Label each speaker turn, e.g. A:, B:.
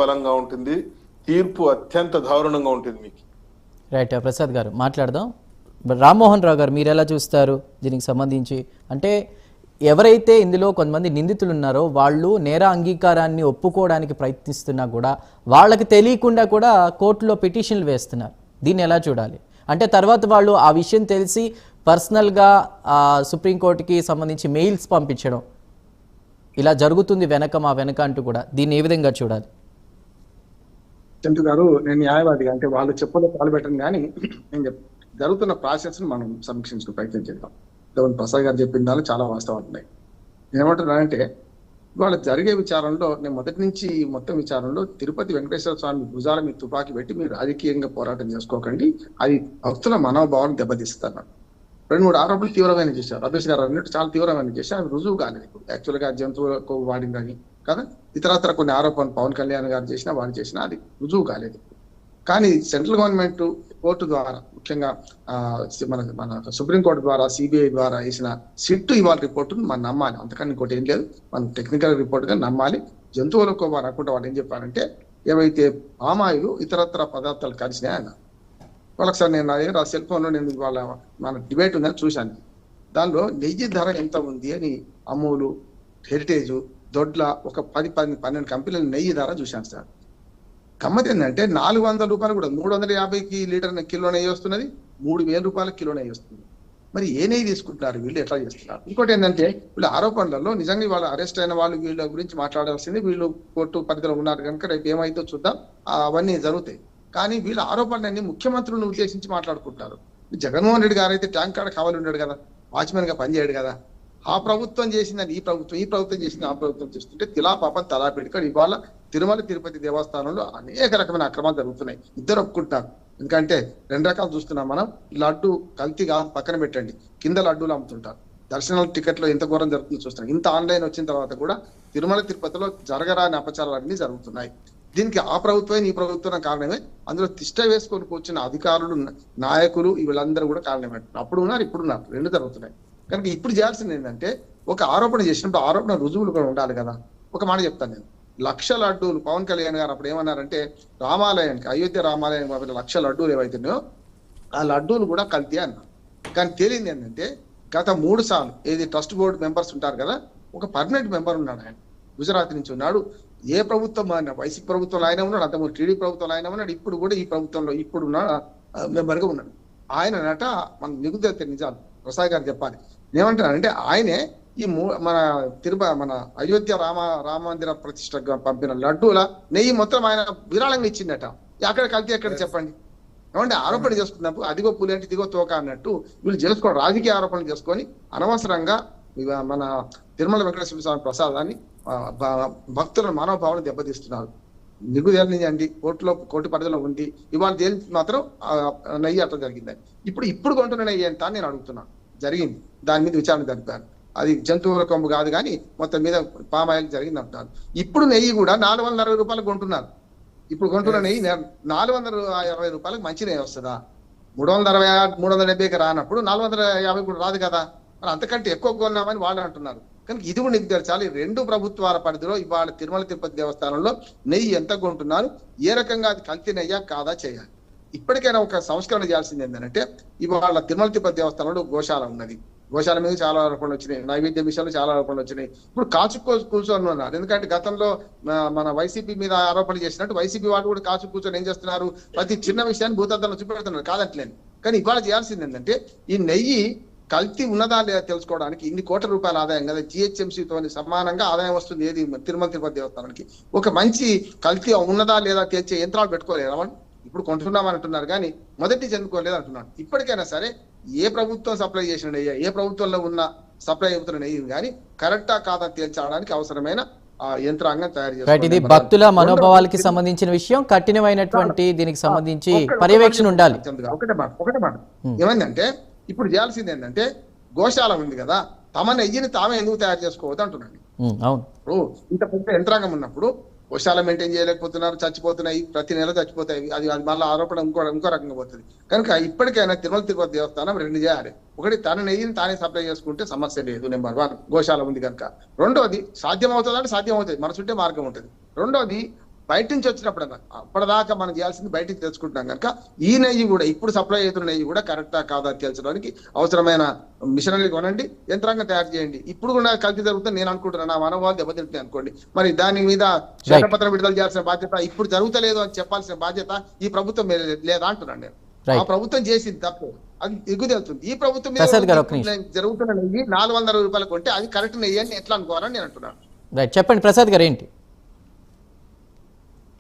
A: బలంగా ఉంటుంది, తీర్పు అత్యంత దారుణంగా ఉంటుంది మీకు.
B: రైట్ ప్రసాద్ గారు మాట్లాడదాం. రామ్మోహన్ రావు గారు మీరు ఎలా చూస్తారు దీనికి సంబంధించి? అంటే ఎవరైతే ఇందులో కొంతమంది నిందితులు ఉన్నారో వాళ్ళు నేర అంగీకారాన్ని ఒప్పుకోవడానికి ప్రయత్నిస్తున్నా కూడా వాళ్ళకి తెలియకుండా కూడా కోర్టులో పిటిషన్లు వేస్తున్నారు. దీన్ని ఎలా చూడాలి? అంటే తర్వాత వాళ్ళు ఆ విషయం తెలిసి పర్సనల్గా సుప్రీంకోర్టుకి సంబంధించి మెయిల్స్ పంపించడం ఇలా జరుగుతుంది వెనక మా వెనక అంటూ కూడా, దీన్ని ఏ విధంగా చూడాలి?
C: చంటు గారు, నేను న్యాయవాదిగా అంటే వాళ్ళు చెప్పలో పాలు పెట్టను కానీ నేను జరుగుతున్న ప్రాసెస్ ను మనం సమీక్షించుకునే ప్రయత్నం చేద్దాం. ప్రసాద్ గారు చెప్పిన దానిలో చాలా వాస్తవాలు ఉన్నాయి. ఏమంటున్నానంటే ఇవాళ జరిగే విచారణలో నేను మొదటి నుంచి మొత్తం విచారణలో తిరుపతి వెంకటేశ్వర స్వామి భుజాల మీద తుపాకీ పెట్టి మీరు రాజకీయంగా పోరాటం చేసుకోకండి, అది భక్తుల మనోభావాన్ని దెబ్బతీస్తున్నారు. 2-3 ఆరోపణలు తీవ్రమైన చేశారు. రమేష్ గారు అన్నట్టు చాలా తీవ్రమైన చేశారు. అవి రుజువు కాలేదు. ఇప్పుడు యాక్చువల్గా జంతువులకు వాడిందని కదా, ఇతరత్ర కొన్ని ఆరోపణలు పవన్ కళ్యాణ్ గారు చేసినా వారు చేసినా అది రుజువు కాలేదు. కానీ సెంట్రల్ గవర్నమెంట్ కోర్టు ద్వారా, ముఖ్యంగా మన సుప్రీంకోర్టు ద్వారా, సిబిఐ ద్వారా వేసిన సిట్టు ఇవాళ రిపోర్టును మనం నమ్మాలి. అంతకన్నా ఇంకోటి ఏం లేదు. మనం టెక్నికల్ రిపోర్ట్ గా నమ్మాలి. జంతువులకు అనుకుంటే వాళ్ళు ఏం చెప్పారంటే ఏవైతే పామాయిలు ఇతరత్ర పదార్థాలు కలిసినాయి అన్న వాళ్ళకి సార్ నేను నా సెల్ ఫోన్ లో నేను వాళ్ళ మన డిబేట్ ఉందని చూశాను. దానిలో నెయ్యి ధర ఎంత ఉంది అని అమూలు, హెరిటేజ్, దొడ్ల ఒక 10-12 కంపెనీల నెయ్యి ధర చూశాను సార్. గమ్మత్ ఏంటంటే 400 రూపాయలు కూడా 350కి లీటర్ కిలో నెయ్యి వస్తున్నది, 3000 రూపాయల కిలో నెయ్యి వస్తుంది. మరి ఏ నెయ్యి తీసుకుంటున్నారు వీళ్ళు, ఎట్లా చేస్తున్నారు? ఇంకోటి ఏంటంటే వీళ్ళ ఆరోపణలలో నిజంగా వాళ్ళ అరెస్ట్ అయిన వాళ్ళు వీళ్ళ గురించి మాట్లాడాల్సింది, వీళ్ళు కోర్టు పరిధిలో ఉన్నారు కనుక రేపు ఏమైతే చూద్దాం, అవన్నీ జరుగుతాయి. కానీ వీళ్ళ ఆరోపణలన్నీ ముఖ్యమంత్రులను ఉద్దేశించి మాట్లాడుకుంటారు. జగన్మోహన్ రెడ్డి గారు అయితే ట్యాంక్ కాడ కావాలి ఉన్నాడు కదా, వాచ్మెన్ గా పనిచేయడు కదా. ఆ ప్రభుత్వం చేసిందని ఈ ప్రభుత్వం చేసింది ఆ ప్రభుత్వం చేస్తుంటే తిలా పాపం తలా పెట్టుకొని ఇవాళ తిరుమల తిరుపతి దేవస్థానంలో అనేక రకమైన అక్రమాలు జరుగుతున్నాయి. ఇద్దరు ఒప్పుకుంటున్నారు. ఎందుకంటే 2 రకాలు చూస్తున్నాం మనం. లడ్డు కల్తీగా పక్కన పెట్టండి, కింద లడ్డూలు అమ్ముతుంటారు. దర్శనాల టికెట్లో ఎంత ఘోరం జరుగుతుందో చూస్తున్నాం. ఇంత ఆన్లైన్ వచ్చిన తర్వాత కూడా తిరుమల తిరుపతిలో జరగరాని అపచారాలు అన్ని జరుగుతున్నాయి. దీనికి ఆ ప్రభుత్వం ఈ ప్రభుత్వం కారణమే. అందులో తిష్ట వేసుకొని కూర్చున్న అధికారులు, నాయకులు వీళ్ళందరూ కూడా కారణమే. అప్పుడు ఉన్నారు, ఇప్పుడు ఉన్నారు, 2 జరుగుతున్నాయి. కనుక ఇప్పుడు చేయాల్సింది ఏంటంటే ఒక ఆరోపణ చేసినప్పుడు ఆరోపణ రుజువులు కూడా ఉండాలి కదా. ఒక మాట చెప్తాను నేను, 1,00,000 లడ్డూలు పవన్ కళ్యాణ్ గారు అప్పుడు ఏమన్నారంటే రామాలయానికి, అయోధ్య రామాలయానికి 1,00,000 లడ్డూలు ఏవైతున్నాయో ఆ లడ్డూలు కూడా కల్తీ అన్నారు. కానీ తేలింది ఏంటంటే గత 3 సార్లు ఏది ట్రస్ట్ బోర్డు మెంబర్స్ ఉంటారు కదా, ఒక పర్మనెంట్ మెంబర్ ఉన్నాడు. ఆయన గుజరాత్ నుంచి ఉన్నాడు. ఏ ప్రభుత్వం ఆయన, వైసీపీ ప్రభుత్వంలో ఆయన ఉన్నాడు, అంతకుముందు టీడీ ప్రభుత్వంలో ఆయన ఉన్నాడు, ఇప్పుడు కూడా ఈ ప్రభుత్వంలో ఇప్పుడున్న మెంబర్గా ఉన్నాడు. ఆయన నట మన నిగుద నిజాలు ప్రసాద్ గారు చెప్పాలి. ఏమంటానంటే ఆయనే ఈ మన అయోధ్య రామ మందిర ప్రతిష్ట పంపిన లడ్డూల నెయ్యి మొత్తం ఆయన విరాళంగా ఇచ్చిందట. అక్కడ కల్తీ ఎక్కడ చెప్పండి? ఏమంటే ఆరోపణ చేసుకున్నప్పుడు అదిగో పులి అంటే ఇదిగో తోక అన్నట్టు వీళ్ళు చేసుకోవడం, రాజకీయ ఆరోపణలు చేసుకొని అనవసరంగా మన తిరుమల వెంకటేశ్వర స్వామి ప్రసాదాన్ని భక్తుల మనోభావాలను దెబ్బతీస్తున్నారు. నిగుదేలండి కోర్టు పరిధిలో ఉంది. ఇవాళ తేలి మాత్రం నెయ్యి అట్లా జరిగిందని. ఇప్పుడు కొంటున్న నెయ్యి ఎంత అని నేను అడుగుతున్నాను. జరిగింది, దాని మీద విచారణ జరిపారు. అది జంతువుల కొమ్ము కాదు కానీ మొత్తం మీద పామాయిల్ జరిగింది అంటున్నారు. ఇప్పుడు నెయ్యి కూడా 460 రూపాయలకు కొంటున్నారు. ఇప్పుడు కొంటున్న నెయ్యి 420 రూపాయలకు మంచి నెయ్యి వస్తుందా? 360-370కి రానప్పుడు 450 కూడా రాదు కదా. మరి అంతకంటే ఎక్కువ కొన్నామని వాళ్ళు అంటున్నారు. కనుక ఇది కూడా నిర్ధారించాలి. 2 ప్రభుత్వాల పరిధిలో ఇవాళ తిరుమల తిరుపతి దేవస్థానంలో నెయ్యి ఎంత కొంటున్నారు, ఏ రకంగా అది కల్తీ నెయ్యా కాదా చేయాలి. ఇప్పటికైనా ఒక సంస్కరణ చేయాల్సింది ఏంటంటే ఇవాళ తిరుమల తిరుపతి దేవస్థానంలో గోశాల ఉన్నది. గోశాల మీద చాలా ఆరోపణలు వచ్చినాయి, నైవేద్య విషయాలు చాలా ఆరోపణలు వచ్చినాయి. ఇప్పుడు కూర్చొని ఉన్నారు. ఎందుకంటే గతంలో మన వైసీపీ మీద ఆరోపణలు చేసినట్టు వైసీపీ వాళ్ళు కూడా కూర్చొని ఏం చేస్తున్నారు, ప్రతి చిన్న విషయాన్ని భూతద్దంలో చూపెడుతున్నారు. కాదంటలేను. కానీ ఇవాళ చేయాల్సింది ఏంటంటే ఈ నెయ్యి కల్తీ ఉన్నదా లేదా తెలుసుకోవడానికి ఇన్ని కోట్ల రూపాయల ఆదాయం కదా, జిహెచ్ఎంసీతో సమానంగా ఆదాయం వస్తుంది ఏది తిరుమల తిరుపతి దేవస్థానానికి. ఒక మంచి కల్తీ ఉన్నదా లేదా తేల్చే యంత్రాలు పెట్టుకోలేరు. ఇప్పుడు కొంటున్నామని అంటున్నారు కానీ మొదటి చెందుకోలేదు అంటున్నాడు. ఇప్పటికైనా సరే ఏ ప్రభుత్వం సప్లై చేసిన నెయ్యి, ఏ ప్రభుత్వంలో ఉన్న సప్లై అవుతున్న నెయ్యి కానీ కరెక్టా కాదా తేల్చడానికి అవసరమైన యంత్రాంగం తయారు చేస్తారు.
B: ఇది భక్తుల మనోభావాలకి సంబంధించిన విషయం, కఠినమైనటువంటి దీనికి సంబంధించి పర్యవేక్షణ ఉండాలి.
C: ఒకటే మాట ఏమైందంటే ఇప్పుడు చేయాల్సింది ఏంటంటే గోశాల ఉంది కదా, తమ నెయ్యిని తామే ఎందుకు తయారు చేసుకోవద్దు అంటున్నాను. ఇంత పెద్ద యంత్రాంగం ఉన్నప్పుడు గోశాల మెయింటైన్ చేయలేకపోతున్నారు, చచ్చిపోతున్నాయి, ప్రతి నెల చచ్చిపోతాయి. అది మళ్ళీ ఆరోపణ ఇంకో రకంగా పోతుంది. కనుక ఇప్పటికైనా తిరుమల తిరుపతి దేవస్థానం 2 చేయాలి. ఒకటి తన నెయ్యిని తానే సప్లై చేసుకుంటే సమస్య లేదు, నెంబర్ 1 గోశాల ఉంది కనుక. రెండోది సాధ్యం అవుతుంది అంటే సాధ్యం అవుతుంది, మన చుట్టే మార్గం ఉంటుంది. రెండోది బయట నుంచి వచ్చినప్పుడు అప్పటిదాకా మనం చేయాల్సింది బయటికి తెచ్చుకుంటున్నాం కనుక ఈ నెయ్యి కూడా ఇప్పుడు సప్లై అవుతున్న నెయ్యి కూడా కరెక్టా కాదా తేల్చడానికి అవసరమైన మిషనరీ కొనండి, యంత్రాంగం తయారు చేయండి. ఇప్పుడు కూడా కల్తీ జరుగుతుంది నేను అనుకుంటున్నాను, నా మనోభావాలు దెబ్బతింటున్నాయి అనుకోండి. మరి దాని మీద శ్వేతపత్రం విడుదల చేయాల్సిన బాధ్యత, ఇప్పుడు జరుగుతలేదు అని చెప్పాల్సిన బాధ్యత ఈ ప్రభుత్వం మీద లేదా అంటున్నాను నేను. ఆ ప్రభుత్వం చేసింది తప్పు, అది ఎగుదెళ్తుంది. ఈ ప్రభుత్వం మీద జరుగుతున్న నెయ్యి 460 రూపాయలు కొంటే అది కరెక్ట్ నెయ్యి అని ఎట్లా అనుకోవాలని నేను అంటున్నాను.
B: రైట్, చెప్పండి ప్రసాద్ గారు ఏంటి?